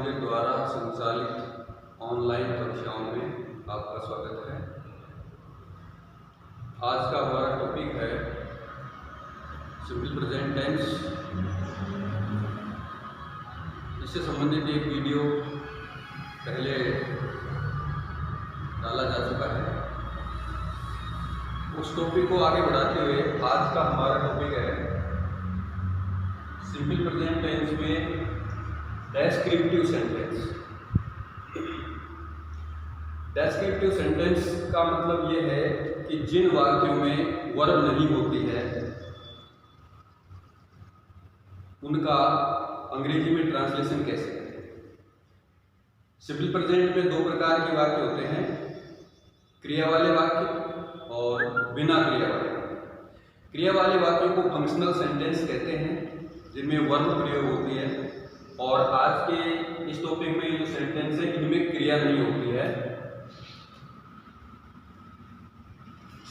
मंदिर द्वारा संचालित ऑनलाइन कक्षाओं में आपका स्वागत है। आज का हमारा टॉपिक है सिंपल प्रेजेंट टेंस। इससे संबंधित एक वीडियो पहले डाला जा चुका है। उस टॉपिक को आगे बढ़ाते हुए आज का हमारा टॉपिक है सिंपल प्रेजेंट टेंस में डेस्क्रिप्टिव सेंटेंस। डेस्क्रिप्टिव सेंटेंस का मतलब ये है कि जिन वाक्यों में वर्ब नहीं होती है उनका अंग्रेजी में ट्रांसलेशन कैसे करें। सिंपल प्रेजेंट में दो प्रकार के वाक्य होते हैं, क्रिया वाले वाक्य और बिना क्रिया वाले वाक्य। क्रिया वाले वाक्यों को फंक्शनल सेंटेंस कहते हैं जिनमें वर्ब प्रयोग होती है, और आज के इस टॉपिक में जो सेंटेंस है इनमें क्रिया नहीं होती है।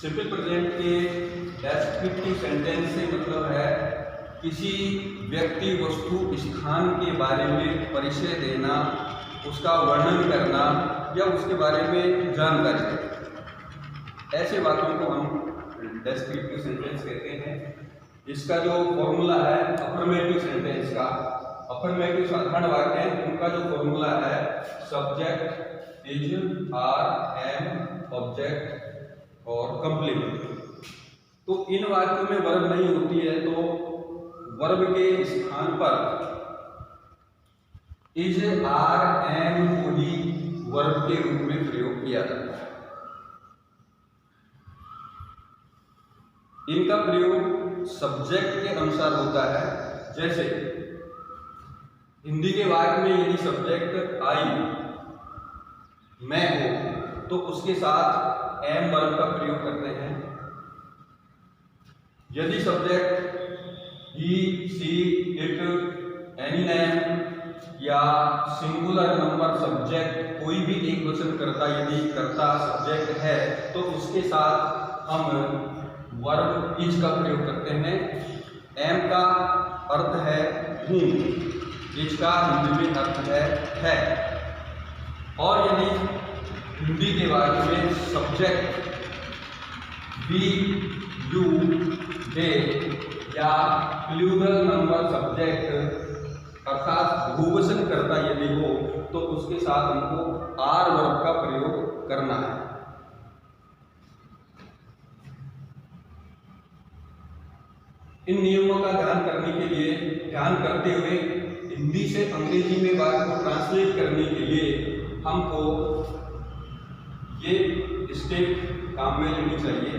सिंपल प्रेजेंट के डेस्क्रिप्टिव सेंटेंस से मतलब है किसी व्यक्ति, वस्तु, स्थान के बारे में परिचय देना, उसका वर्णन करना या उसके बारे में जानकारी देना। ऐसे वाक्यों को हम डेस्क्रिप्टिव सेंटेंस कहते हैं। इसका जो फॉर्मूला है अफर्मेटिव सेंटेंस का, अफर्मेटिव साधारण वाक्य है, उनका जो फॉर्मूला है subject is, R, M, object और कंप्लीमेंट। तो इन वाक्यों में वर्ब नहीं होती है तो वर्ब के स्थान पर इज, आर, एम को ही वर्ब के रूप में प्रयोग किया जाता है। इनका प्रयोग सब्जेक्ट के अनुसार होता है। जैसे हिंदी के वाक्य में यदि सब्जेक्ट आई, मैं हूं, तो उसके साथ एम वर्ब का प्रयोग करते हैं। यदि subject he, she, it, any name या सिंगुलर नंबर सब्जेक्ट कोई भी एक वचन करता यदि करता सब्जेक्ट है तो उसके साथ हम वर्ब इज का प्रयोग करते हैं। एम का अर्थ है हूँ, इज का हिंदी में अर्थ है। और यदि हिंदी के वाक्य में सब्जेक्ट बी, यू, दे या प्लूरल नंबर सब्जेक्ट अर्थात बहुवचन करता यदि हो तो उसके साथ हमको आर वर्ब का प्रयोग करना है। इन नियमों का ध्यान करते हुए हिंदी से अंग्रेजी में वाक्य को ट्रांसलेट करने के लिए हमको ये स्टेप काम में लेनी चाहिए।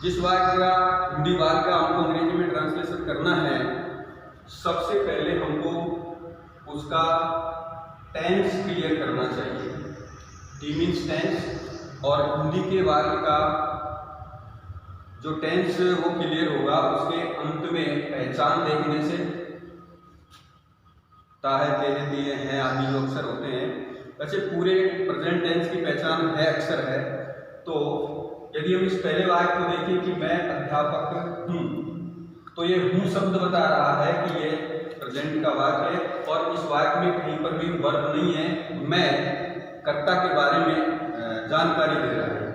जिस वाक्य का हिंदी वाक्य का हमको अंग्रेजी में ट्रांसलेशन करना है, सबसे पहले हमको उसका टेंस क्लियर करना चाहिए। टी मीन्स टेंस, और हिंदी के वाक्य का जो टेंस वो क्लियर होगा उसके अंत में पहचान देखने से, ताहे, तेहे, दिए, हैं आदि जो अक्षर होते हैं। वैसे पूरे प्रेजेंट टेंस की पहचान है, अक्षर है। तो यदि हम इस पहले वाक्य को देखें कि मैं अध्यापक हूँ, तो ये हूँ शब्द बता रहा है कि ये प्रेजेंट का वाक्य है, और इस वाक्य में कहीं पर भी वर्ब नहीं है, मैं कर्ता के बारे में जानकारी दे रहा है।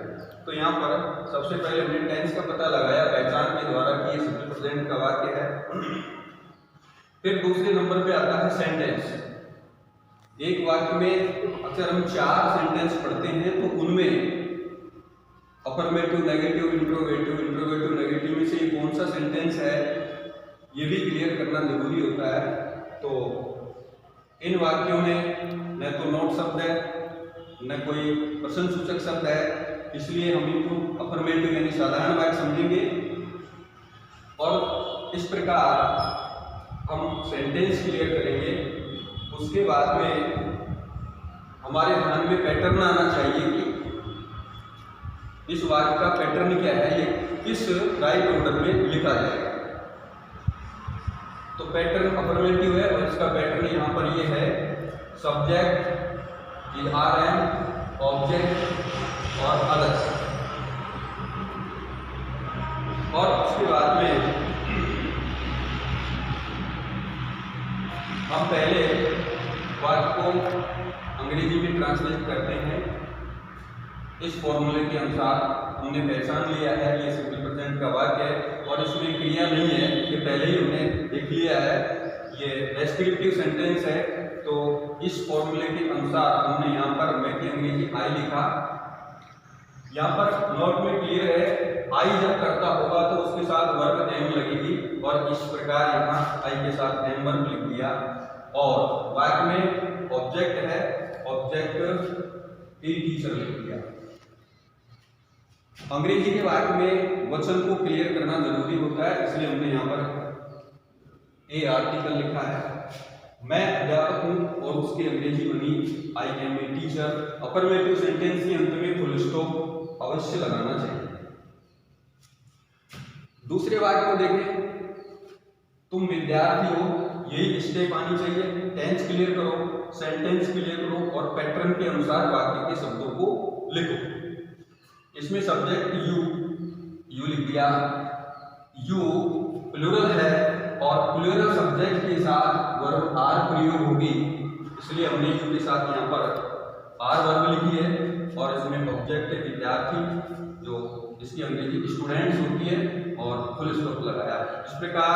तो यहाँ पर सबसे पहले हमने टेंस का पता लगाया पहचान के द्वारा कि ये सिंपल प्रेजेंट का वाक्य है। फिर दूसरे नंबर पे आता है सेंटेंस। एक वाक्य में अक्सर हम 4 सेंटेंस पढ़ते हैं, तो उनमें अफर्मेटिव, नेगेटिव, इंट्रोगेटिव, नेगेटिव में से कौन सा सेंटेंस है ये भी क्लियर करना जरूरी होता है। तो इन वाक्यों में न तो नोट शब्द है न कोई प्रश्न सूचक शब्द है, इसलिए हम इनको अफर्मेटिव यानी साधारण वाक्य समझेंगे। और इस प्रकार हम सेंटेंस क्लियर करेंगे। उसके बाद में हमारे ध्यान में पैटर्न आना चाहिए कि इस वाक्य का पैटर्न क्या है, ये किस राइट ऑर्डर में लिखा जाएगा। तो पैटर्न अफर्मेटिव है और इसका पैटर्न यहाँ पर ये है सब्जेक्ट, आर, एम, ऑब्जेक्ट और अदर्स। और उसके बाद में इस फॉर्मूले के अनुसार हमने पहचान लिया है ये सिंपल प्रेजेंट का वाक्य है और इसमें क्रिया नहीं है, ये पहले ही हमने देख लिया है, ये डेस्क्रिप्टिव सेंटेंस है। तो इस फॉर्मूले के अनुसार हमने यहाँ पर मैं की अंग्रेजी आई लिखा। यहाँ पर नोट में क्लियर है, आई जब करता होगा तो उसके साथ वर्ब एम लगेगी और इस प्रकार यहाँ आई के साथ एम वर्ब लिख दिया। और वाक्य में ऑब्जेक्ट है, ऑब्जेक्ट ए टीचर लिख दिया। अंग्रेजी के वाक्य में वचन को क्लियर करना जरूरी होता है, इसलिए हमने यहाँ पर ए आर्टिकल लिखा है। मैं अध्यापक हूँ और उसकी अंग्रेजी बनी I am a teacher. Affirmative sentence के अंत में फुल स्टॉप अवश्य लगाना चाहिए। दूसरे वाक्य को देखें, तुम विद्यार्थी हो, यही स्टेप आनी चाहिए। टेंस क्लियर करो, सेंटेंस क्लियर करो और पैटर्न के अनुसार वाक्य के शब्दों को लिखो। इसमें सब्जेक्ट यू लिख दिया। यू प्लूरल है और प्लूरल सब्जेक्ट के साथ वर्ब आर प्रयोग होगी, इसलिए हमने यू के साथ यहाँ पर आर वर्ब लिखी है। और इसमें ऑब्जेक्ट है विद्यार्थी, जो इसकी अंग्रेजी स्टूडेंट्स होती है और फुल स्टॉप लगाया। इस प्रकार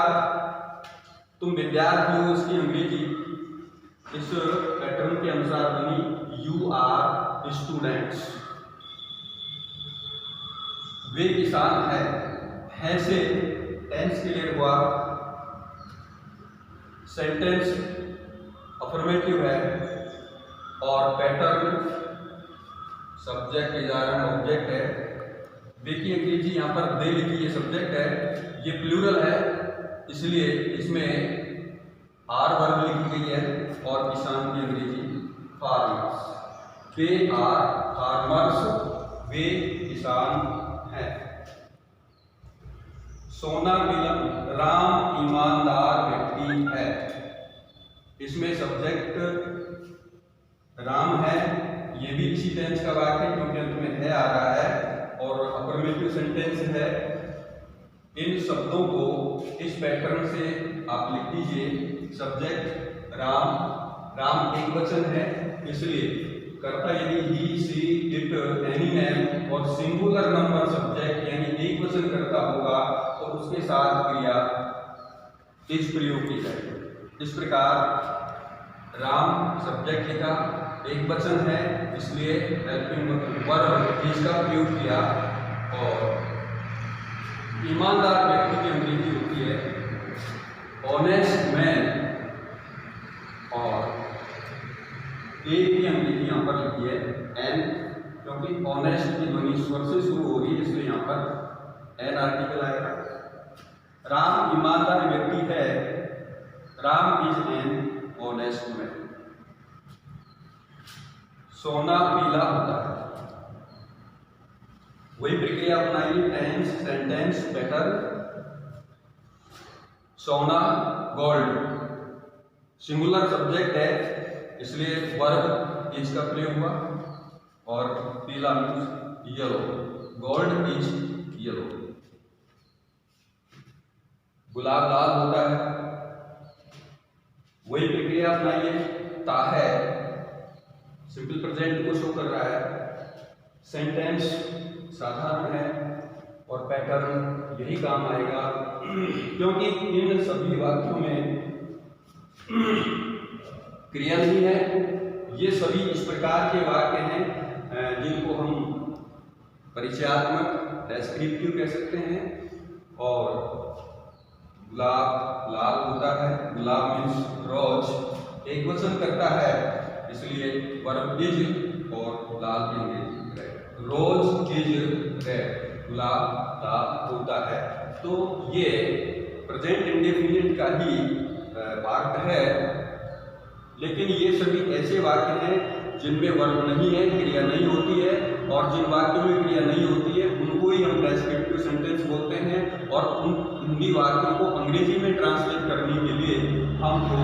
तुम विद्यार्थी हो, इसकी अंग्रेजी इस पैटर्न के अनुसार बनी यू आर स्टूडेंट्स। वे किसान है से टेंस क्लियर हुआ। सेंटेंस अफर्मेटिव है और पैटर्न सब्जेक्ट इजारा ऑब्जेक्ट है। वे की अंग्रेजी यहाँ पर दे लिखी, ये सब्जेक्ट है, ये प्लूरल है, इसलिए इसमें आर वर्ब लिखी गई है। और किसान की अंग्रेजी फार्मर्स। वे आर फार्मर्स, वे किसान है। सोना मिलन, राम ईमानदार व्यक्ति है। इसमें सब्जेक्ट राम है, ये भी इसी टेंस का वाक्य है क्योंकि अंत में है आ रहा है और अफर्मेटिव सेंटेंस है। इन शब्दों को इस पैटर्न से आप लिख दीजिए। सब्जेक्ट राम, राम एक वचन है, इसलिए कर्ता यदि ही, सी, इट, एनी नेम और सिंगुलर नंबर सब्जेक्ट यानी एक वचन करता होगा तो उसके साथ क्रिया इस प्रयोग की जाएगी। इस प्रकार राम सब्जेक्ट लिखा, एक वचन है, इसलिए हेल्पिंग वर्ब इसका प्रयोग किया। और ईमानदार व्यक्ति की अंग्रेजी होती है ऑनेस्ट मैन और ए की अंग्रेजी यहाँ पर लिखी है एन, क्योंकि ऑनेस्ट की ध्वनि स्वर से शुरू होगी इसलिए यहाँ पर एन आर्टिकल आएगा। राम ईमानदार व्यक्ति है, Ram is an honest man. सोना पीला होता है, वही प्रक्रिया अपनाइए, टेंस, सेंटेंस, पैटर्न। सोना गोल्ड, सिंगुलर सब्जेक्ट है इसलिए वर्ब इज का प्रयोग हुआ। और पीला means yellow, gold is yellow. गुलाब लाल होता है, वही प्रक्रिया अपनाइए, ता है सिंपल प्रेजेंट को शो कर रहा है, सेंटेंस साधारण है और पैटर्न यही काम आएगा क्योंकि इन सभी वाक्यों में क्रिया नहीं है। ये सभी इस प्रकार के वाक्य हैं जिनको हम परिचयात्मक डेस्क्रिप्टिव कह सकते हैं। और गुलाब लाल होता है, गुलाब मीन्स रोज एक वचन करता है इसलिए वर्ब इज और लाल की अंग्रेजी रेड। रोज इज रेड, गुलाब लाल होता है। तो ये प्रेजेंट इंडेफिनिट का ही पार्ट है, लेकिन ये सभी ऐसे वाक्य हैं जिनमें वर्ब नहीं है, क्रिया नहीं होती है। और जिन वाक्यों में क्रिया नहीं होती है उनको ही हम डेस्क्रिप्टिव सेंटेंस बोलते हैं। और उन हिंदी वाक्यों को अंग्रेजी में ट्रांसलेट करने के लिए हमको